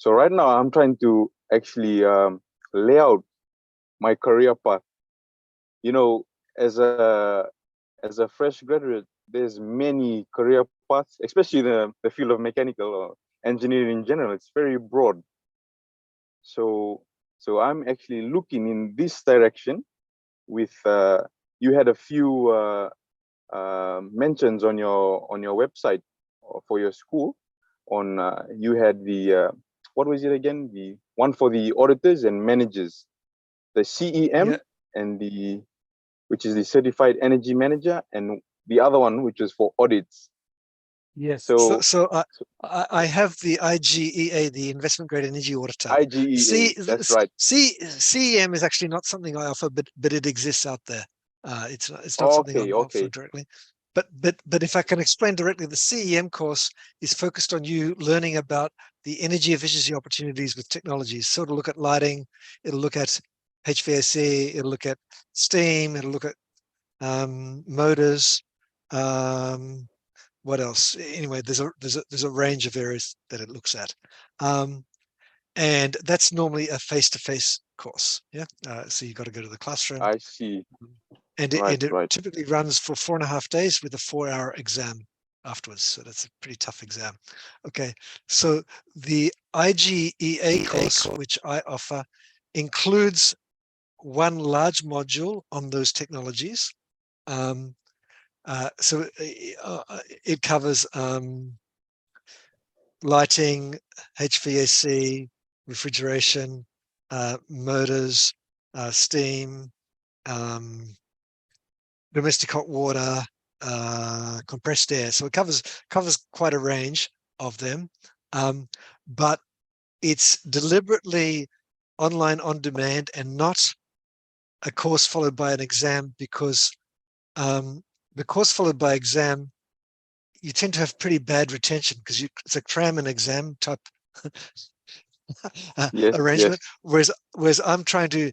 So right now I'm trying to actually lay out my career path. You know, as a fresh graduate, there's many career paths, especially the field of mechanical or engineering in general. It's very broad. So I'm actually looking in this direction. With you had a few mentions on your website for your school. On you had the what was it again? The one for the auditors and managers, the CEM, Yeah. and the which is the certified energy manager, and the other one which is for audits. Yes. So I have the IGEA, the Investment Grade Energy Auditor. IGEA, that's right. CEM is actually not something I offer, but it exists out there. It's not something I offer directly. But if I can explain directly, the CEM course is focused on you learning about the energy efficiency opportunities with technologies. So it'll look at lighting, it'll look at HVAC, it'll look at steam, it'll look at motors. What else? Anyway, there's a range of areas that it looks at, and that's normally a face-to-face course. Yeah, so you got to go to the classroom. I see. And it typically runs for 4.5 days with a 4-hour exam afterwards. So that's a pretty tough exam. Okay, so the IGEA course, which I offer, includes one large module on those technologies. So it covers lighting, HVAC, refrigeration, motors, steam, domestic hot water, compressed air. So it covers quite a range of them, but it's deliberately online on demand and not a course followed by an exam, because the course followed by exam, you tend to have pretty bad retention because it's a cram and exam type arrangement. Yes. Whereas I'm trying to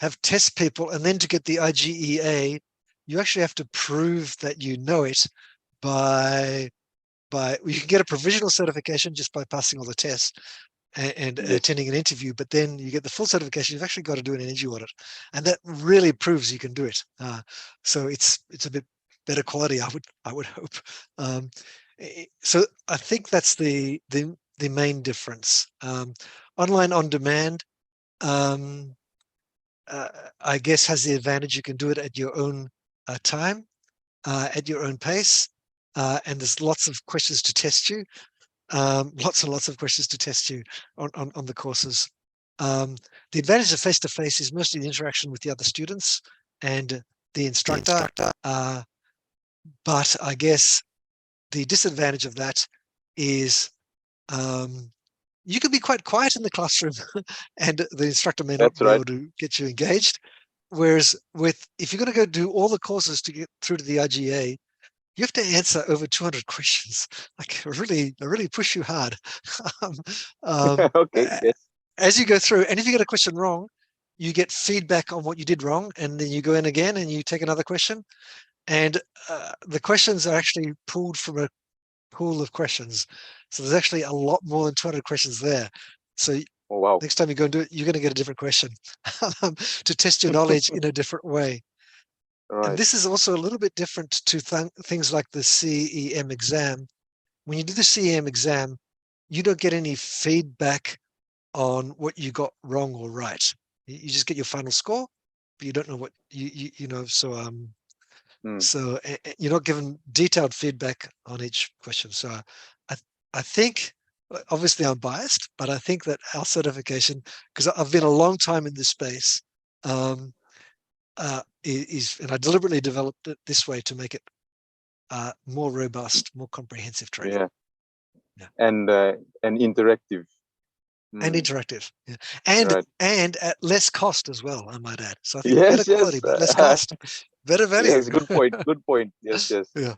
have test people, and then to get the IGEA, you actually have to prove that you know it by you can get a provisional certification just by passing all the tests and attending an interview, but then you get the full certification. You've actually got to do an energy audit, and that really proves you can do it. So it's a bit better quality, I would hope. So I think that's the main difference. Online on demand, I guess, has the advantage you can do it at your own time, at your own pace, and there's lots of questions to test you. Lots and lots of questions to test you on the courses. The advantage of face-to-face is mostly the interaction with the other students and the instructor. But I guess the disadvantage of that is you can be quite quiet in the classroom and the instructor may not be able to get you engaged. Whereas if you're going to go do all the courses to get through to the IGA, you have to answer over 200 questions, like really push you hard. Okay, yes. As you go through, and if you get a question wrong, you get feedback on what you did wrong, and then you go in again and you take another question. And the questions are actually pulled from a pool of questions. So there's actually a lot more than 200 questions there. So next time you go and do it, you're going to get a different question to test your knowledge in a different way. Right. And this is also a little bit different to things like the CEM exam. When you do the CEM exam, you don't get any feedback on what you got wrong or right. You just get your final score, but you don't know what you know. So so you're not given detailed feedback on each question. So I think, obviously I'm biased, but I think that our certification, because I've been a long time in this space, and I deliberately developed it this way to make it more robust, more comprehensive training. Yeah. And interactive. And interactive, yeah. And at less cost as well, I might add. So I think better quality, but less cost, better value. Yes, good point. Good point. Yes. Yeah.